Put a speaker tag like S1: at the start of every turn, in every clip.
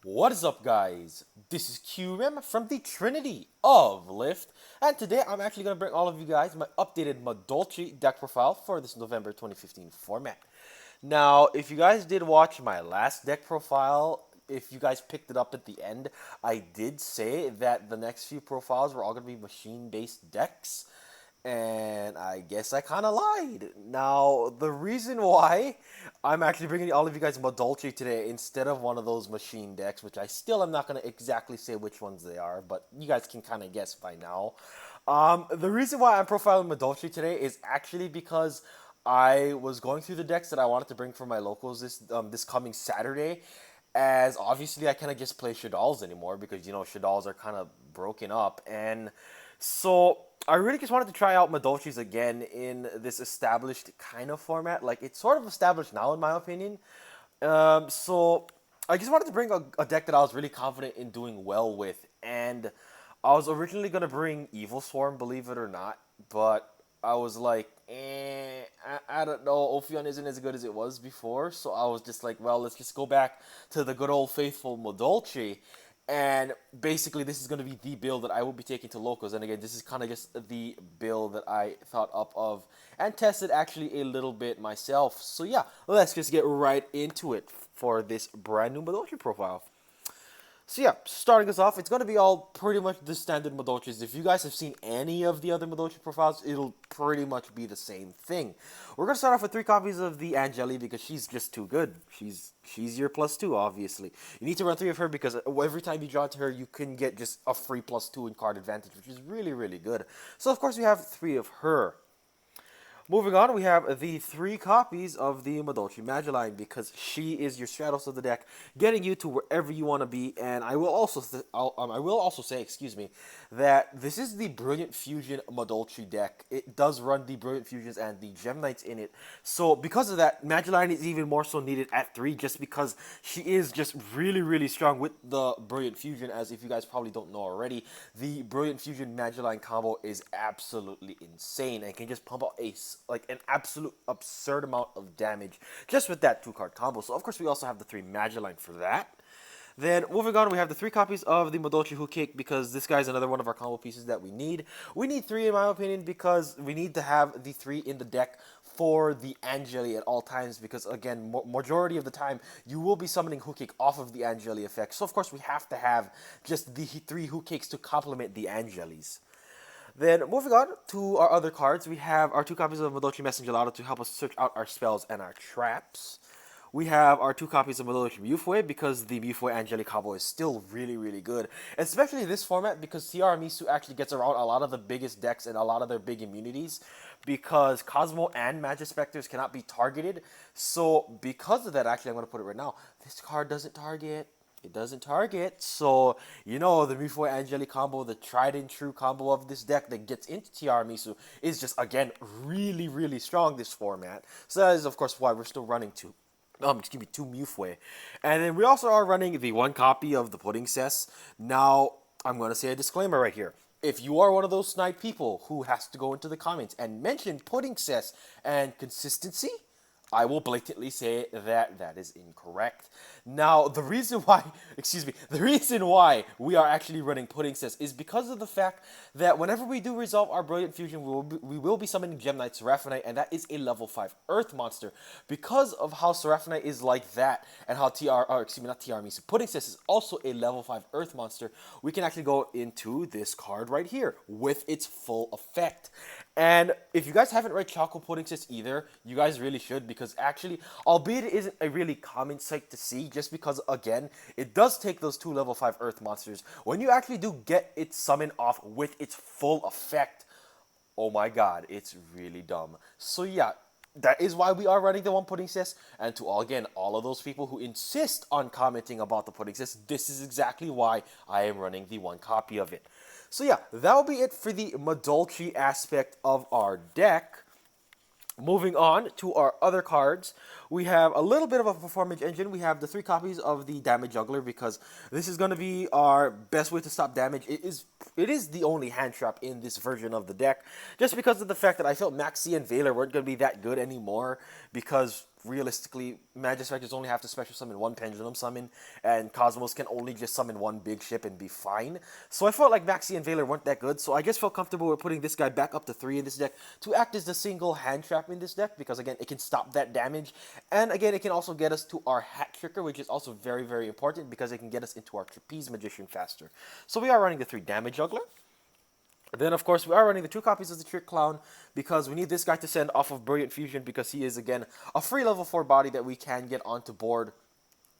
S1: What is up, guys? This is QREM from the Trinity of Lift, and today I'm actually going to bring all of you guys my updated Madolche deck profile for this November 2015 format. Now, if you guys did watch my last deck profile, if you guys picked it up at the end, I did say that the next few profiles were all going to be machine-based decks. And I guess I kind of lied. Now, the reason why I'm actually bringing all of you guys Madolche today instead of one of those machine decks, which I still am not going to exactly say which ones they are, but you guys can kind of guess by now. The reason why I'm profiling Madolche today is actually because I was going through the decks that I wanted to bring for my locals this coming Saturday, as obviously I cannot just play Shadalls anymore because Shadalls are kind of broken up, and so I really just wanted to try out Madolche's again in this established kind of format. Like, it's sort of established now, in my opinion. So I just wanted to bring a deck that I was really confident in doing well with. And I was originally going to bring Evil Swarm, believe it or not. But I was like, I don't know. Ophion isn't as good as it was before. So I was just like, well, let's just go back to the good old faithful Madolche. And basically, this is going to be the build that I will be taking to locals. And again, this is kind of just the build that I thought up of and tested actually a little bit myself. So yeah, let's just get right into it for this brand new Madolche profile. So yeah, starting us off, it's going to be all pretty much the standard Madolches. If you guys have seen any of the other Madolche profiles, it'll pretty much be the same thing. We're going to start off with 3 copies of the Angeli because she's just too good. She's your +2, obviously. You need to run 3 of her because every time you draw to her, you can get just a free +2 in card advantage, which is really, really good. So of course we have 3 of her. Moving on, we have the 3 copies of the Madolche Magellan because she is your Stratos of the deck, getting you to wherever you want to be. And I will also say, excuse me, that this is the Brilliant Fusion Madolche deck. It does run the Brilliant Fusions and the Gem Knights in it. So because of that, Magellan is even more so needed at 3, just because she is just really, really strong with the Brilliant Fusion. As if you guys probably don't know already, the Brilliant Fusion Magellan combo is absolutely insane and can just pump out an absolute absurd amount of damage just with that 2-card combo. So of course we also have the 3 Magellan for that. Then moving on, we have the 3 copies of the Madolche Hook Cake because this guy's another one of our combo pieces that we need. We need 3 in my opinion because we need to have the 3 in the deck for the Angeli at all times because again, majority of the time you will be summoning Hook Cake off of the Angeli effect. So of course we have to have just the 3 Hook Cakes to complement the Angelis. Then, moving on to our other cards, we have our 2 copies of Madolche Messengelado to help us search out our spells and our traps. We have our 2 copies of Madolche Mufue because the Mufue Angelic combo is still really, really good. Especially this format because Tiramisu actually gets around a lot of the biggest decks and a lot of their big immunities because Cosmo and Magispectors cannot be targeted. So, because of that, actually, I'm going to put it right now, this card doesn't target. It doesn't target, so, the Mifoi Angeli combo, the tried and true combo of this deck that gets into Tiramisu is just, again, really, really strong this format. So that is, of course, why we're still running 2 Mufue. And then we also are running the 1 copy of the Pudding Cess. Now, I'm going to say a disclaimer right here. If you are one of those snide people who has to go into the comments and mention Pudding Cess and consistency, I will blatantly say that that is incorrect. Now, the reason why we are actually running Pudding Cess is because of the fact that whenever we do resolve our Brilliant Fusion, we will be summoning Gem Knight Seraphonite, and that is a level 5 Earth monster. Because of how Seraphonite is like that, and how Pudding Cess is also a level 5 Earth monster, we can actually go into this card right here with its full effect. And if you guys haven't read Choco Pudding Cess either, you guys really should, because actually, albeit it isn't a really common sight to see, just because, again, it does take those 2 level 5 Earth monsters. When you actually do get it summoned off with its full effect, oh my god, it's really dumb. So yeah, that is why we are running the 1 Pudding Cess. And to all of those people who insist on commenting about the Pudding Cess, this is exactly why I am running the 1 copy of it. So yeah, that'll be it for the Madolche aspect of our deck. Moving on to our other cards, we have a little bit of a Performage engine. We have the 3 copies of the Damage Juggler because this is going to be our best way to stop damage. It is the only hand trap in this version of the deck, just because of the fact that I felt Maxi and Veiler weren't going to be that good anymore because realistically, Magic Specters only have to special summon one Pendulum Summon, and Cosmos can only just summon one big ship and be fine. So I felt like Maxi and Veiler weren't that good, so I just felt comfortable with putting this guy back up to 3 in this deck to act as the single hand trap in this deck, because again, it can stop that damage, and again, it can also get us to our Hat Tricker, which is also very, very important, because it can get us into our Trapeze Magician faster. So we are running the 3 Damage Juggler. Then, of course, we are running the 2 copies of the Trick Clown because we need this guy to send off of Brilliant Fusion because he is, again, a free level 4 body that we can get onto board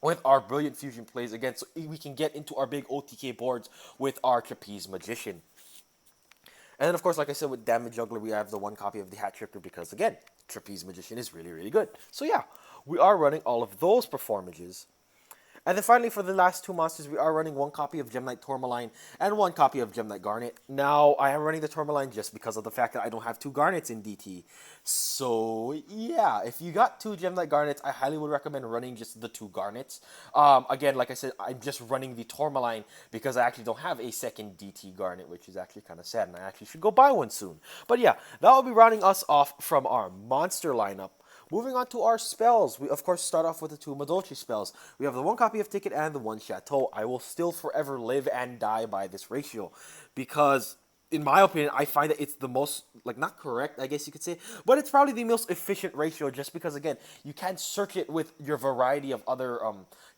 S1: with our Brilliant Fusion plays again, so we can get into our big OTK boards with our Trapeze Magician. And then, of course, like I said, with Damage Juggler, we have the 1 copy of the Hat Tricker because, again, Trapeze Magician is really, really good. So, yeah, we are running all of those Performages. And then finally, for the last 2 monsters, we are running 1 copy of Gem Knight Tourmaline and 1 copy of Gem Knight Garnet. Now, I am running the Tourmaline just because of the fact that I don't have 2 Garnets in DT. So, yeah, if you got 2 Gem Knight Garnets, I highly would recommend running just the 2 Garnets. Again, like I said, I'm just running the Tourmaline because I actually don't have a second DT Garnet, which is actually kind of sad, and I actually should go buy one soon. But yeah, that will be rounding us off from our monster lineup. Moving on to our spells, we of course start off with the 2 Madolche spells. We have the 1 copy of Ticket and the 1 Chateau. I will still forever live and die by this ratio because, in my opinion, I find that it's the most, like, not correct, I guess you could say, but it's probably the most efficient ratio just because, again, you can search it with your variety of other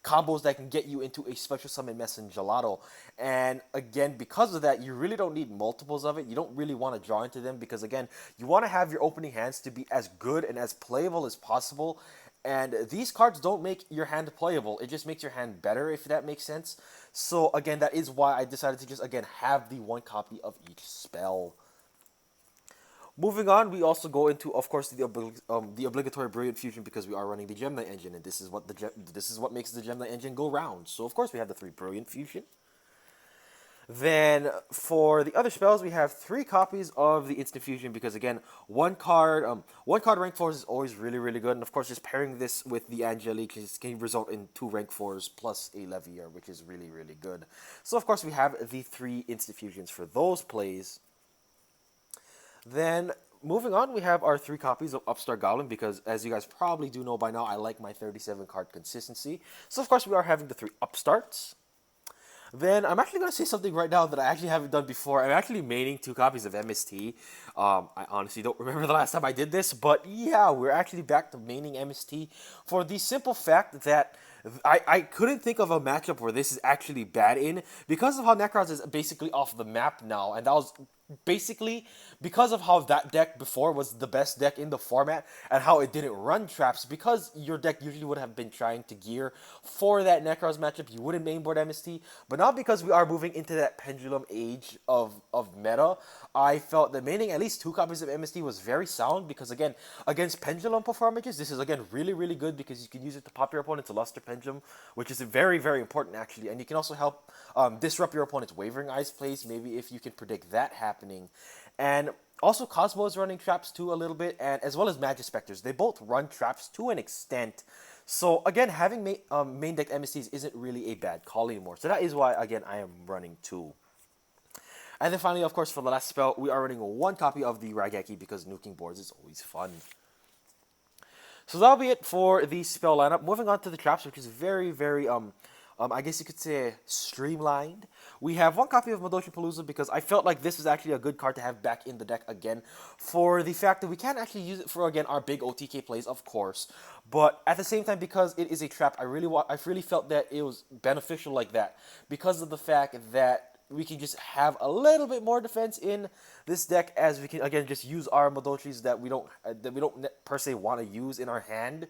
S1: combos that can get you into a special summon mess in Gelato. And again, because of that, you really don't need multiples of it. You don't really want to draw into them because, again, you want to have your opening hands to be as good and as playable as possible. And these cards don't make your hand playable. It just makes your hand better, if that makes sense. So, again, that is why I decided to just, again, have the 1 copy of each spell. Moving on, we also go into, of course, the obligatory Brilliant Fusion because we are running the Gem Knight engine, and this is what makes the Gem Knight engine go round. So, of course, we have the 3 Brilliant Fusion. Then, for the other spells, we have 3 copies of the Instant Fusion because, again, one card rank 4s is always really, really good. And, of course, just pairing this with the Angelique can result in 2 rank 4s plus a Levier, which is really, really good. So, of course, we have the 3 Instant Fusions for those plays. Then, moving on, we have our 3 copies of Upstart Goblin because, as you guys probably do know by now, I like my 37 card consistency. So, of course, we are having the 3 Upstarts. Then, I'm actually going to say something right now that I actually haven't done before. I'm actually maining 2 copies of MST. I honestly don't remember the last time I did this, but yeah, we're actually back to maining MST for the simple fact that I couldn't think of a matchup where this is actually bad in because of how Necrons is basically off the map now, and that was basically because of how that deck before was the best deck in the format and how it didn't run traps. Because your deck usually would have been trying to gear for that Necros matchup, you wouldn't mainboard MST. But now because we are moving into that pendulum age of meta, I felt that maining at least 2 copies of MST was very sound because, again, against pendulum performages, this is, again, really, really good because you can use it to pop your opponent's Luster Pendulum, which is very, very important, actually. And you can also help disrupt your opponent's Wavering Eyes plays, maybe if you can predict that happening. And also, Cosmo is running traps too a little bit, and as well as Magic Specters. They both run traps to an extent. So, again, having main deck MSTs isn't really a bad call anymore. So that is why, again, I am running 2. And then finally, of course, for the last spell, we are running 1 copy of the Raigeki because nuking boards is always fun. So that'll be it for the spell lineup. Moving on to the traps, which is very, very, I guess you could say, streamlined. We have 1 copy of Madolche Palooza because I felt like this is actually a good card to have back in the deck again for the fact that we can actually use it for, again, our big OTK plays, of course. But at the same time, because it is a trap, I really felt that it was beneficial like that because of the fact that we can just have a little bit more defense in this deck, as we can, again, just use our Madolches that we don't per se want to use in our hand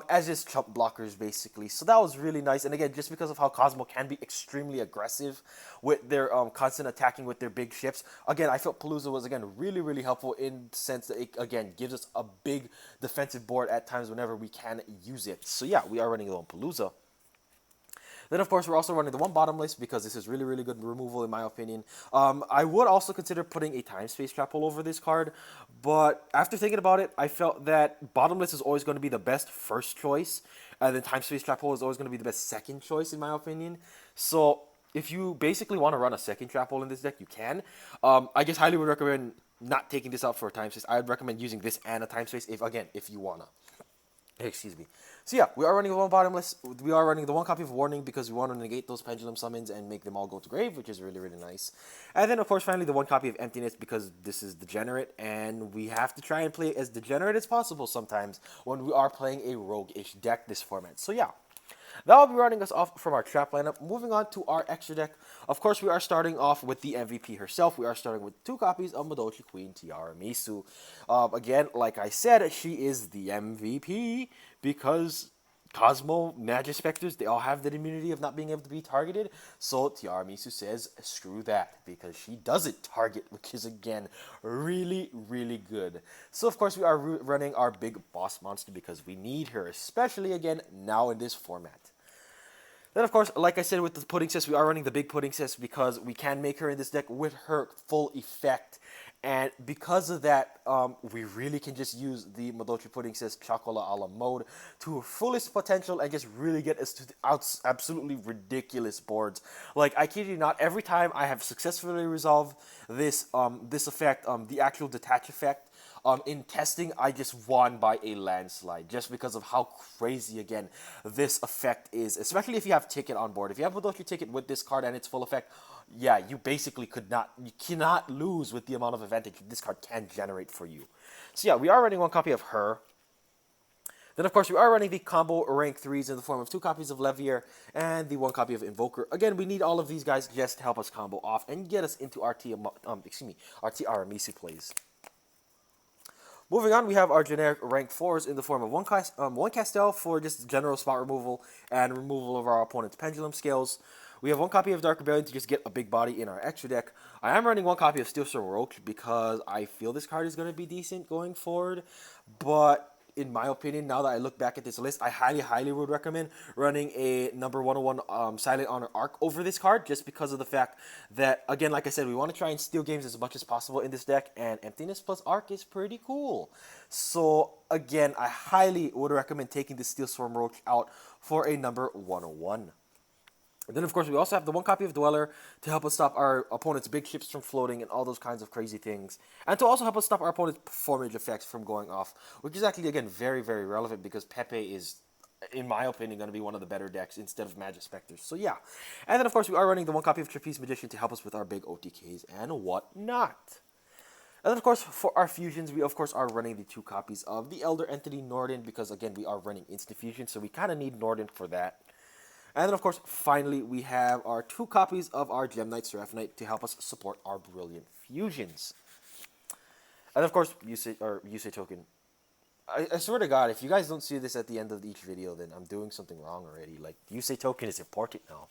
S1: as just chump blockers, basically. So that was really nice. And again, just because of how Cosmo can be extremely aggressive with their constant attacking with their big ships, again, I felt Palooza was, again, really, really helpful in the sense that it, again, gives us a big defensive board at times whenever we can use it. So yeah, we are running it on Palooza. Then, of course, we're also running the 1 Bottomless because this is really, really good removal, in my opinion. I would also consider putting a Time Space Trap all over this card, but after thinking about it, I felt that Bottomless is always going to be the best first choice, and then Time Space Trap hole is always going to be the best second choice, in my opinion. So, if you basically want to run a second Trap hole in this deck, you can. I guess highly would recommend not taking this out for a Time Space. I would recommend using this and a Time Space, if you wanna. Excuse me. So yeah, we are running the one bottomless. We are running the one copy of Warning because we want to negate those pendulum summons and make them all go to grave, which is really, really nice. And then of course finally the one copy of Emptiness because this is degenerate and we have to try and play as degenerate as possible sometimes when we are playing a rogue-ish deck this format. So yeah. That will be running us off from our trap lineup. Moving on to our extra deck. Of course, we are starting off with the MVP herself. We are starting with 2 copies of Madolche Queen Tiramisu. Again, like I said, she is the MVP because Cosmo, Magic Specters, they all have that immunity of not being able to be targeted. So Tiramisu says, screw that, because she doesn't target, which is, again, really, really good. So, of course, we are running our big boss monster because we need her, especially, again, now in this format. Then, of course, like I said with the pudding cess, we are running the big pudding cess because we can make her in this deck with her full effect. And because of that, we really can just use the Madolche pudding cess Chocola a la mode to her fullest potential and just really get us to absolutely ridiculous boards. Like, I kid you not, every time I have successfully resolved this this effect, the actual detach effect, in testing, I just won by a landslide just because of how crazy, again, this effect is, especially if you have Ticket on board. If you have Madolche Ticket with this card and its full effect, yeah, you basically you cannot lose with the amount of advantage this card can generate for you. So yeah, we are running one copy of her. Then, of course, we are running the combo rank 3s in the form of 2 copies of Levier and the 1 copy of Invoker. Again, we need all of these guys just to help us combo off and get us into our Tiramisu plays. Moving on, we have our generic rank 4s in the form of one Castel for just general spot removal and removal of our opponent's pendulum scales. We have 1 copy of Dark Rebellion to just get a big body in our extra deck. I am running 1 copy of Steel Storm Roach because I feel this card is going to be decent going forward. But in my opinion, now that I look back at this list, I highly would recommend running a number 101 Silent Honor Arc over this card just because of the fact that, again, like I said, we want to try and steal games as much as possible in this deck, and Emptiness plus Arc is pretty cool. So, again, I highly would recommend taking the Steel Storm Roach out for a number 101. And then, of course, we also have the 1 copy of Dweller to help us stop our opponent's big ships from floating and all those kinds of crazy things. And to also help us stop our opponent's Performage effects from going off, which is actually, again, very, very relevant because Pepe is, in my opinion, going to be one of the better decks instead of Magic Specters. So, yeah. And then, of course, we are running the 1 copy of Trapeze Magician to help us with our big OTKs and whatnot. And then, of course, for our fusions, we, of course, are running the 2 copies of the Elder Entity Norden because, again, we are running instant fusion, so we kind of need Norden for that. And then, of course, finally, we have our 2 copies of our Gem Knight Seraphinite to help us support our brilliant fusions. And, of course, usage token. I swear to God, if you guys don't see this at the end of each video, then I'm doing something wrong already. Like, usage token is important now.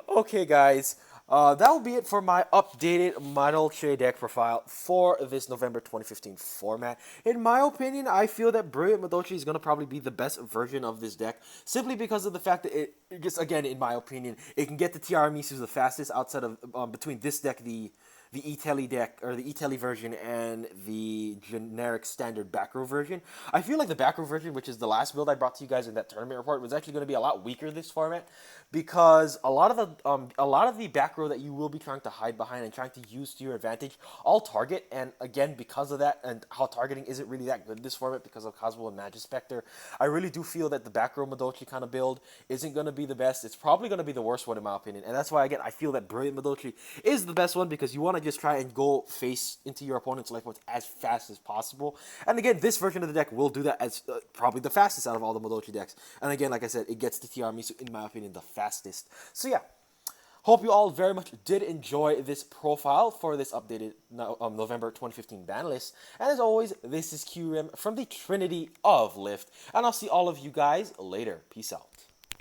S1: Okay, guys. That will be it for my updated Madolche deck profile for this November 2015 format. In my opinion, I feel that Brilliant Madolche is going to probably be the best version of this deck, simply because of the fact that it just, again, in my opinion, it can get the Tiramisu the fastest outside of, between this deck, the E-Tele deck, or the E-Tele version, and the generic standard back row version. I feel like the back row version, which is the last build I brought to you guys in that tournament report, was actually going to be a lot weaker this format, because a lot of the back row that you will be trying to hide behind and trying to use to your advantage all target, and again, because of that, and how targeting isn't really that good in this format because of Cosmo and Magic Spectre, I really do feel that the back row Madolche kind of build isn't going to be the best. It's probably going to be the worst one in my opinion, and that's why, again, I feel that Brilliant Madolche is the best one because you want to just try and go face into your opponent's life points as fast as possible. And again, this version of the deck will do that as probably the fastest out of all the Madolche decks. And again, like I said, it gets the Tiramisu, in my opinion, the fastest. So yeah, hope you all very much did enjoy this profile for this updated November 2015 ban list. And as always, this is QRem from the Trinity of Lift, and I'll see all of you guys later. Peace out.